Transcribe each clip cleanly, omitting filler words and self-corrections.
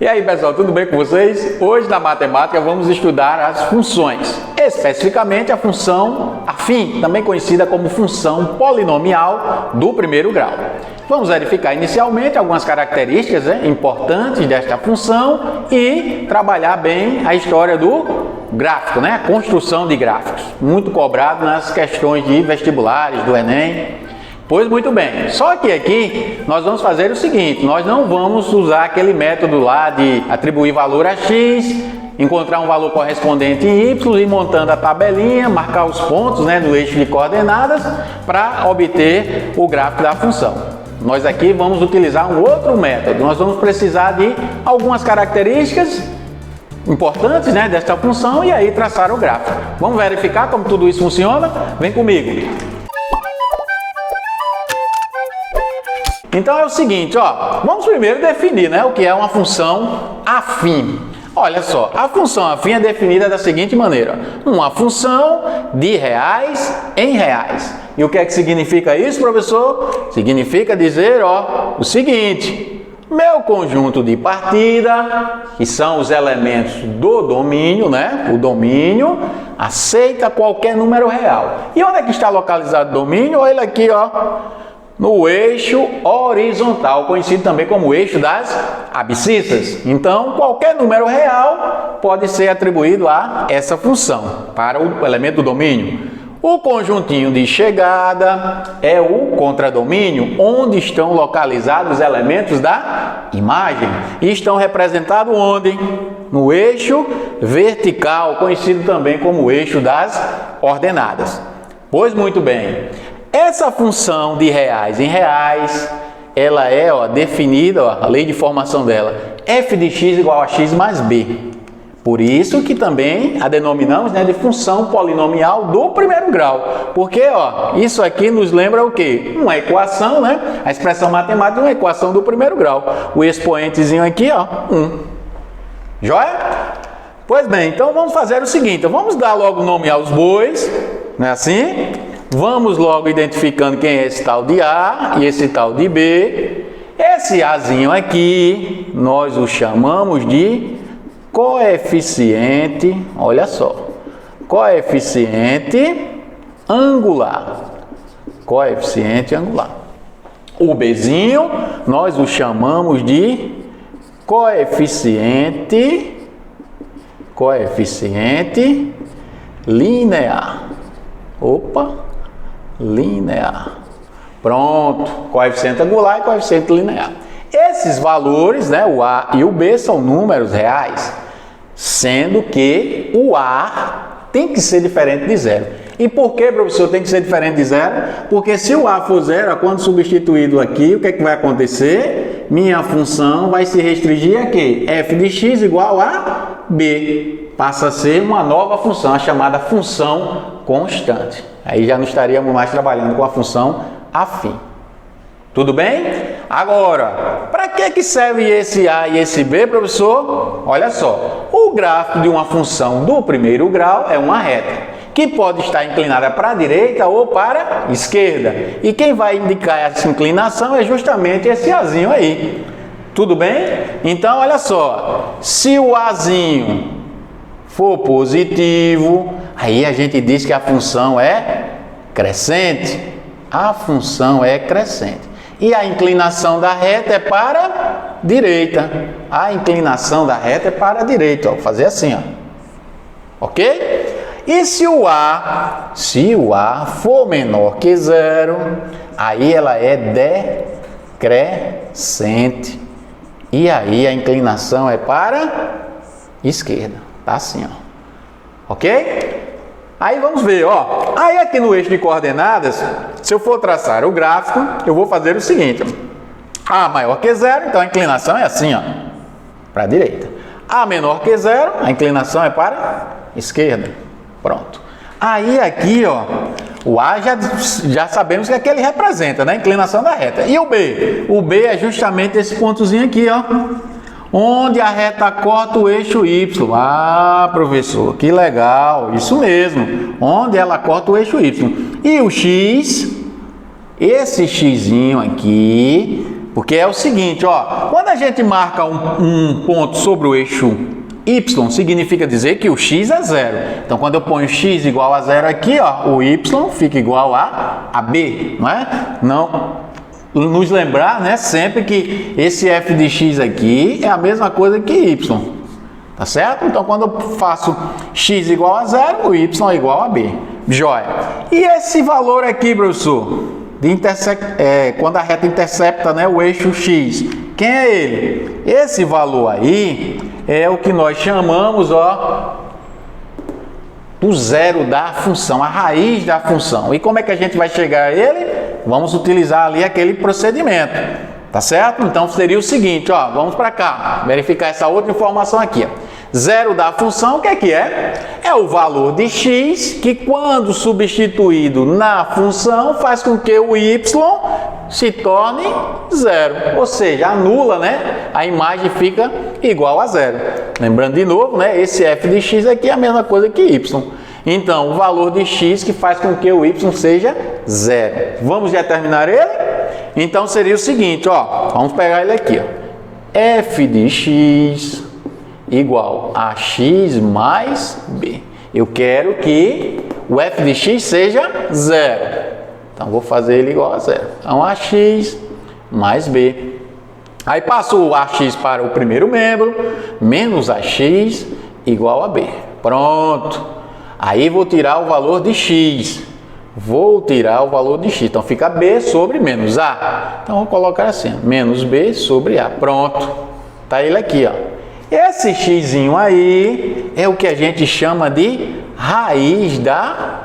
E aí pessoal, tudo bem com vocês? Hoje na matemática vamos estudar as funções, especificamente a função afim, também conhecida como função polinomial do primeiro grau. Vamos verificar inicialmente algumas características importantes desta função e trabalhar bem a história do gráfico, a construção de gráficos, muito cobrado nas questões de vestibulares do Enem. Pois muito bem, só que aqui nós vamos fazer o seguinte, nós não vamos usar aquele método lá de atribuir valor a x, encontrar um valor correspondente em y, ir montando a tabelinha, marcar os pontos no eixo de coordenadas para obter o gráfico da função. Nós aqui vamos utilizar um outro método, nós vamos precisar de algumas características importantes desta função e aí traçar o gráfico. Vamos verificar como tudo isso funciona? Vem comigo! Então é o seguinte, vamos primeiro definir o que é uma função afim. Olha só, a função afim é definida da seguinte maneira, uma função de reais em reais. E o que é que significa isso, professor? Significa dizer, o seguinte, meu conjunto de partida, que são os elementos do domínio, o domínio, aceita qualquer número real. E onde é que está localizado o domínio? Olha ele aqui, no eixo horizontal, conhecido também como eixo das abscissas. Então, qualquer número real pode ser atribuído a essa função, para o elemento do domínio. O conjuntinho de chegada é o contradomínio, onde estão localizados os elementos da imagem. E estão representados onde? No eixo vertical, conhecido também como eixo das ordenadas. Pois muito bem. Essa função de reais em reais, ela é definida, a lei de formação dela, f de x igual a x mais b. Por isso que também a denominamos de função polinomial do primeiro grau. Porque isso aqui nos lembra o quê? Uma equação, a expressão matemática de uma equação do primeiro grau. O expoentezinho aqui, 1. Joia? Pois bem, então vamos fazer o seguinte, vamos dar logo o nome aos bois, não é assim? Vamos logo identificando quem é esse tal de A e esse tal de B. Esse Azinho aqui, nós o chamamos de coeficiente, olha só, coeficiente angular. Coeficiente angular. O Bzinho, nós o chamamos de coeficiente linear. Linear. Pronto, coeficiente angular e coeficiente linear. Esses valores, o A e o B, são números reais, sendo que o A tem que ser diferente de zero. E por que, professor, tem que ser diferente de zero? Porque se o A for zero, quando substituído aqui, o que é que vai acontecer? Minha função vai se restringir a quê? F de x igual a B. Passa a ser uma nova função, a chamada função constante. Aí já não estaríamos mais trabalhando com a função afim. Tudo bem? Agora, para que serve esse A e esse B, professor? Olha só, o gráfico de uma função do primeiro grau é uma reta, que pode estar inclinada para a direita ou para a esquerda. E quem vai indicar essa inclinação é justamente esse Azinho aí. Tudo bem? Então, olha só, se o Azinho for positivo, aí a gente diz que a função é crescente. A função é crescente. E a inclinação da reta é para a direita. A inclinação da reta é para a direita. Vou fazer assim, ok? E se o A for menor que zero, aí ela é decrescente. E aí a inclinação é para a esquerda. Tá assim, ok? Aí vamos ver, aí aqui no eixo de coordenadas, se eu for traçar o gráfico, eu vou fazer o seguinte, A maior que zero, então a inclinação é assim, para a direita. A menor que zero, a inclinação é para a esquerda. Pronto. Aí aqui, o A já sabemos que é que ele representa, a inclinação da reta. E o B? O B é justamente esse pontozinho aqui, onde a reta corta o eixo Y. Ah, professor, que legal, isso mesmo, onde ela corta o eixo Y. E o X, esse Xzinho aqui, Porque é o seguinte, ó, quando a gente marca um ponto sobre o eixo y, significa dizer que o x é zero. Então, quando eu ponho x igual a zero aqui, ó, o y fica igual a b, não é? Não, nos lembrar, né, sempre que esse f de x aqui é a mesma coisa que y, tá certo? Então, quando eu faço x igual a zero, o y é igual a b. Joia. E esse valor aqui, professor, quando a reta intercepta, né, o eixo x, quem é ele? Esse valor aí é o que nós chamamos, ó, do zero da função, a raiz da função. E como é que a gente vai chegar a ele? Vamos utilizar ali aquele procedimento, tá certo? Então seria o seguinte, ó, vamos para cá, verificar essa outra informação aqui, ó. Zero da função, o que é? É o valor de x que, quando substituído na função, faz com que o y se torne zero. Ou seja, anula, né? A imagem fica igual a zero. Lembrando de novo, né? Esse f de x aqui é a mesma coisa que y. Então, o valor de x que faz com que o y seja zero. Vamos determinar ele? Então, seria o seguinte, ó. Vamos pegar ele aqui, ó. F de x igual a x mais b. Eu quero que o f de x seja zero. Então, vou fazer ele igual a zero. Então, ax mais b. Aí, passo o ax para o primeiro membro, menos ax igual a b. Pronto. Aí, vou tirar o valor de x. Vou tirar o valor de x. Então, fica b sobre menos a. Então, vou colocar assim, menos b sobre a. Pronto. Tá ele aqui, ó. Esse xzinho aí é o que a gente chama de raiz da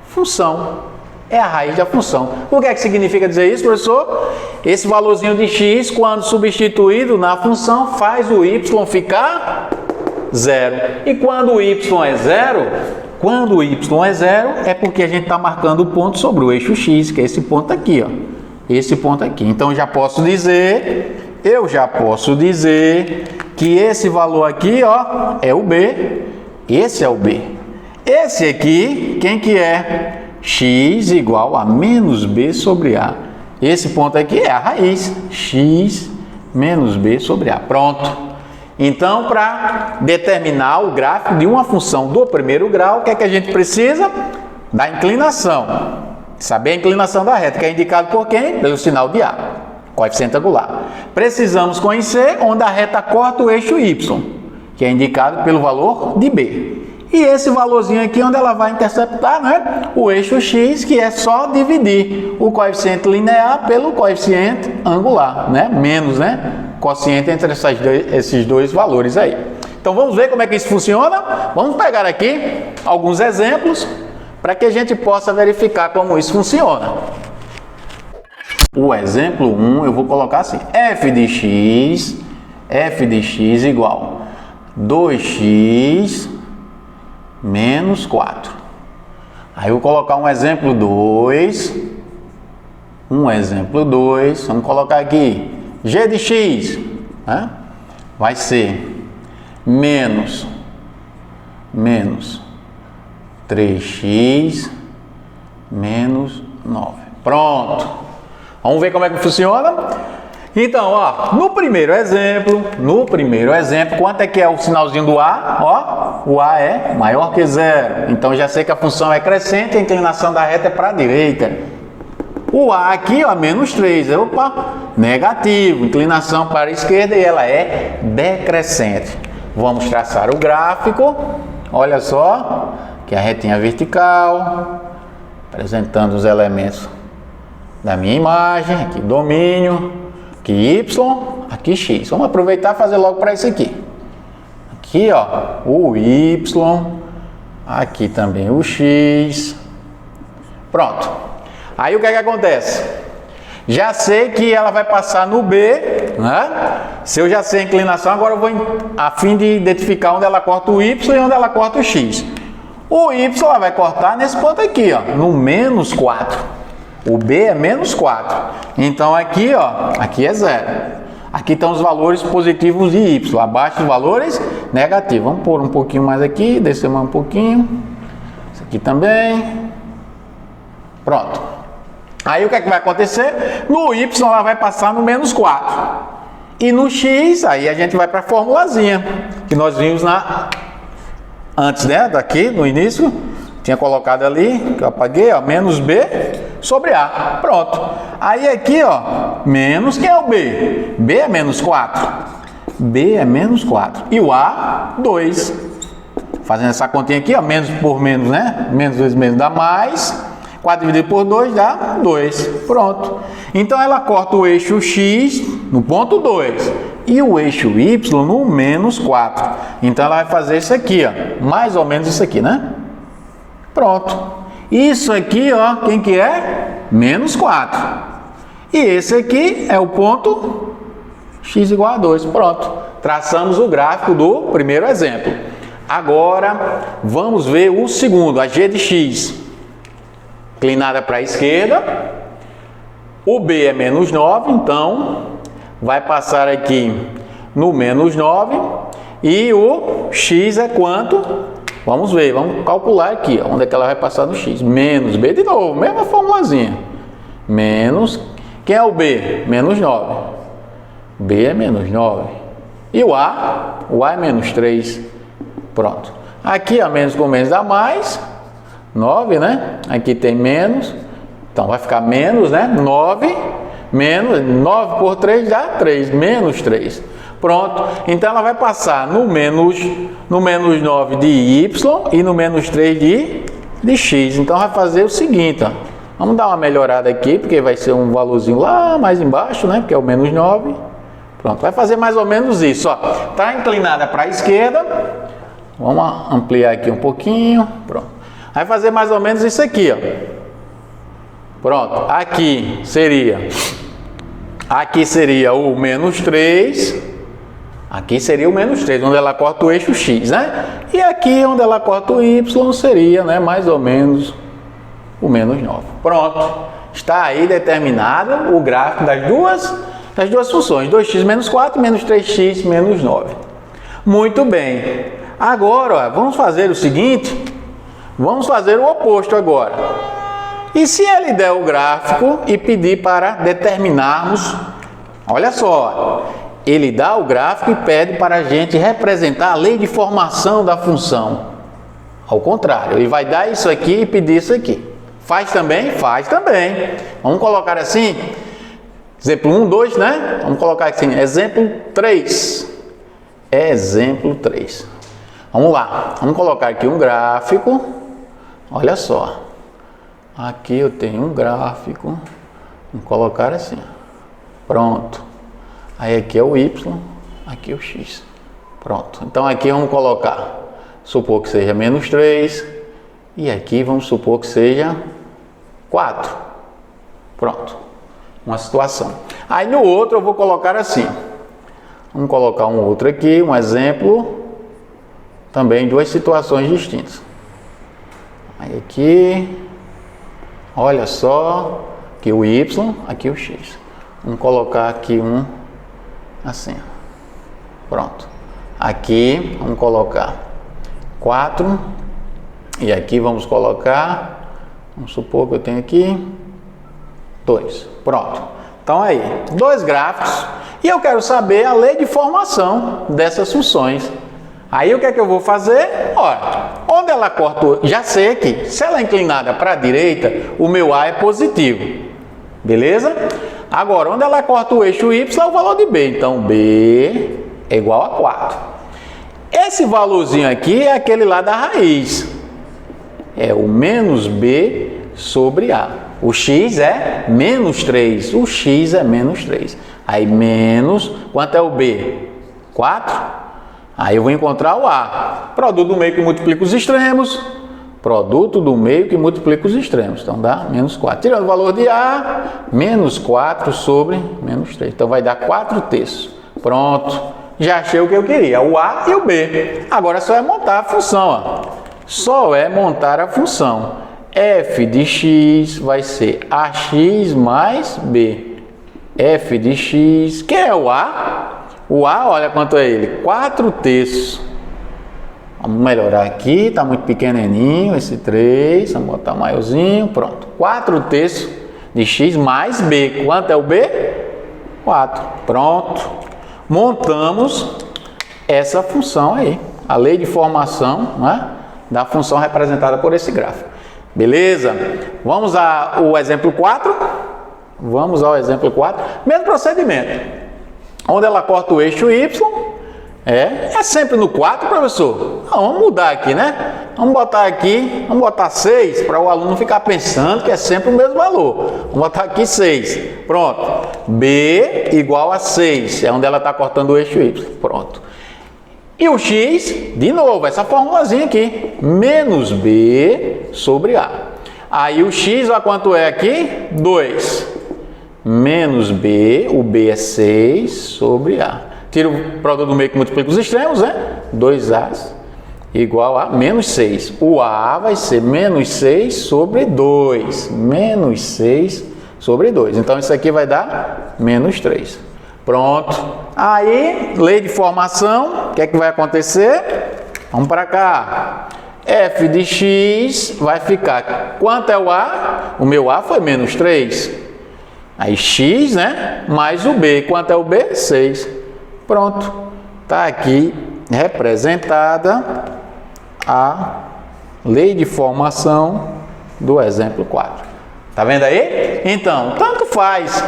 função. É a raiz da função. O que é que significa dizer isso, professor? Esse valorzinho de x, quando substituído na função, faz o y ficar zero. E quando o y é zero, é porque a gente está marcando o ponto sobre o eixo x, que é esse ponto aqui, ó. Esse ponto aqui. Então, eu já posso dizer que esse valor aqui, ó, é o b, esse é o b. Esse aqui, quem que é? X igual a menos b sobre a. Esse ponto aqui é a raiz, x menos b sobre a. Pronto. Então, para determinar o gráfico de uma função do primeiro grau, o que é que a gente precisa? Da inclinação. Saber a inclinação da reta, que é indicado por quem? Pelo sinal de A. Coeficiente angular. Precisamos conhecer onde a reta corta o eixo y, que é indicado pelo valor de b. E esse valorzinho aqui onde ela vai interceptar, né, o eixo x, que é só dividir o coeficiente linear pelo coeficiente angular, né, menos, né, quociente entre esses dois valores aí. Então vamos ver como é que isso funciona? Vamos pegar aqui alguns exemplos para que a gente possa verificar como isso funciona. O exemplo 1, eu vou colocar assim, f de x igual 2x menos 4. Aí eu vou colocar um exemplo 2, vamos colocar aqui, g de x, né? Vai ser menos 3x menos 9. Pronto. Vamos ver como é que funciona? Então, ó, no primeiro exemplo, quanto é que é o sinalzinho do A? Ó, o A é maior que zero. Então, já sei que a função é crescente e a inclinação da reta é para a direita. O A aqui, ó, menos 3. Opa, negativo. Inclinação para a esquerda e ela é decrescente. Vamos traçar o gráfico. Olha só, que a retinha vertical, apresentando os elementos da minha imagem, aqui domínio, aqui y, aqui x. Vamos aproveitar e fazer logo para isso aqui. Aqui, ó, o y, aqui também o x. Pronto. Aí o que é que acontece? Já sei que ela vai passar no B, né? Se eu já sei a inclinação, agora eu vou a fim de identificar onde ela corta o y e onde ela corta o x. O y ela vai cortar nesse ponto aqui, ó, no menos 4. O B é menos 4. Então aqui, ó, aqui é zero. Aqui estão os valores positivos de y, abaixo os valores negativos. Vamos pôr um pouquinho mais aqui, descer mais um pouquinho. Isso aqui também. Pronto. Aí o que é que vai acontecer? No y ela vai passar no menos 4. E no x, aí a gente vai para a formulazinha que nós vimos antes, né? Daqui, no início, tinha colocado ali, que eu apaguei, ó, menos b sobre a. Pronto. Aí aqui, ó, menos, quem é o b? B é menos 4. B é menos 4. E o a, 2. Fazendo essa continha aqui, ó, menos por menos, né? Menos vezes menos dá mais. 4 dividido por 2 dá 2. Pronto. Então ela corta o eixo x no ponto 2 e o eixo y no menos 4. Então ela vai fazer isso aqui, ó, mais ou menos isso aqui, né? Pronto. Isso aqui, ó, quem que é? Menos 4. E esse aqui é o ponto x igual a 2. Pronto. Traçamos o gráfico do primeiro exemplo. Agora vamos ver o segundo, a g de x. Inclinada para a esquerda, o b é menos 9, então vai passar aqui no menos 9 e o x é quanto? Vamos ver, vamos calcular aqui, ó, onde é que ela vai passar no x. Menos b de novo, mesma formulazinha. Menos, quem é o b? Menos 9. B é menos 9. E o a? O a é menos 3. Pronto. Aqui a menos com menos dá mais. 9, né? Aqui tem menos, então vai ficar menos, né? 9, menos, 9 por 3 dá 3, menos 3. Pronto, então ela vai passar no menos 9 de y e no menos 3 de x. Então vai fazer o seguinte, ó. Vamos dar uma melhorada aqui, porque vai ser um valorzinho lá mais embaixo, né? Porque é o menos 9. Pronto, vai fazer mais ou menos isso, ó. Tá inclinada para a esquerda. Vamos ampliar aqui um pouquinho, pronto. Vai fazer mais ou menos isso aqui, ó. Pronto. Aqui seria o menos 3. Aqui seria o menos 3, onde ela corta o eixo x, né? E aqui, onde ela corta o y, seria, né, mais ou menos o menos 9. Pronto. Está aí determinado o gráfico das duas funções. 2x menos 4, menos 3x menos 9. Muito bem. Agora, ó, vamos fazer o seguinte... Vamos fazer o oposto agora. E se ele der o gráfico e pedir para determinarmos, olha só, ele dá o gráfico e pede para a gente representar a lei de formação da função. Ao contrário, ele vai dar isso aqui e pedir isso aqui. Faz também? Faz também. Vamos colocar assim, exemplo 1, 2, né? Vamos colocar assim, exemplo 3. Exemplo 3. Vamos lá, vamos colocar aqui um gráfico. Olha só, aqui eu tenho um gráfico, vamos colocar assim, pronto. Aí aqui é o y, aqui é o x, pronto. Então aqui vamos colocar, supor que seja menos 3, e aqui vamos supor que seja 4, pronto. Uma situação. Aí no outro eu vou colocar assim, vamos colocar um outro aqui, um exemplo, também duas situações distintas. Aí aqui, olha só, aqui o y, aqui o x. Vamos colocar aqui um assim, pronto. Aqui vamos colocar 4 e aqui vamos colocar, vamos supor que eu tenho aqui 2, pronto. Então aí, dois gráficos e eu quero saber a lei de formação dessas funções. Aí o que é que eu vou fazer? Olha, onde ela corta, já sei aqui, se ela é inclinada para a direita, o meu A é positivo, beleza? Agora, onde ela corta o eixo Y é o valor de B, então B é igual a 4. Esse valorzinho aqui é aquele lá da raiz, é o menos B sobre A. O x é menos 3, o x é menos 3. Aí menos, quanto é o B? 4. Aí eu vou encontrar o A. Produto do meio que multiplica os extremos. Produto do meio que multiplica os extremos. Então dá menos 4. Tirando o valor de A, menos 4 sobre menos 3. Então vai dar 4 terços. Pronto. Já achei o que eu queria, o A e o B. Agora só é montar a função, ó. Só é montar a função. F de x vai ser AX mais B. F de x, que é o A? O A, olha quanto é ele, 4 terços. Vamos melhorar aqui, está muito pequenininho esse 3, vamos botar maiorzinho, pronto. 4 terços de x mais b. Quanto é o b? 4. Pronto. Montamos essa função aí. A lei de formação, né, da função representada por esse gráfico. Beleza? Vamos ao exemplo 4. Vamos ao exemplo 4. Mesmo procedimento. Onde ela corta o eixo y. É sempre no 4, professor? Não, vamos mudar aqui, né? Vamos botar aqui, vamos botar 6, para o aluno não ficar pensando que é sempre o mesmo valor. Vamos botar aqui 6. Pronto. B igual a 6, é onde ela está cortando o eixo y. Pronto. E o x, de novo, essa formulazinha aqui. Menos b sobre a. Aí o x, olha quanto é aqui? 2. Menos b, o b é 6 sobre a. Tira o produto do meio que multiplica os extremos, né? 2a igual a menos 6. O a vai ser menos 6 sobre 2. Menos 6 sobre 2. Então, isso aqui vai dar menos 3. Pronto. Aí, lei de formação, o que é que vai acontecer? Vamos para cá. F de x vai ficar... Quanto é o a? O meu a foi menos 3. Aí, x, né? Mais o b. Quanto é o b? 6. Pronto, está aqui representada a lei de formação do exemplo 4. Tá vendo aí? Então, tanto faz.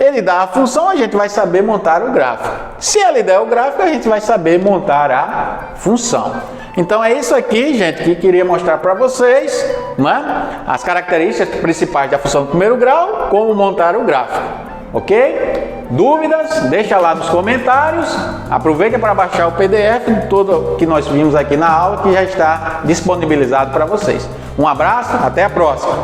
Ele dá a função, a gente vai saber montar o gráfico. Se ele der o gráfico, a gente vai saber montar a função. Então é isso aqui, gente, que queria mostrar para vocês, né? As características principais da função do primeiro grau, como montar o gráfico. Ok? Dúvidas? Deixa lá nos comentários. Aproveita para baixar o PDF de tudo que nós vimos aqui na aula, que já está disponibilizado para vocês. Um abraço, até a próxima!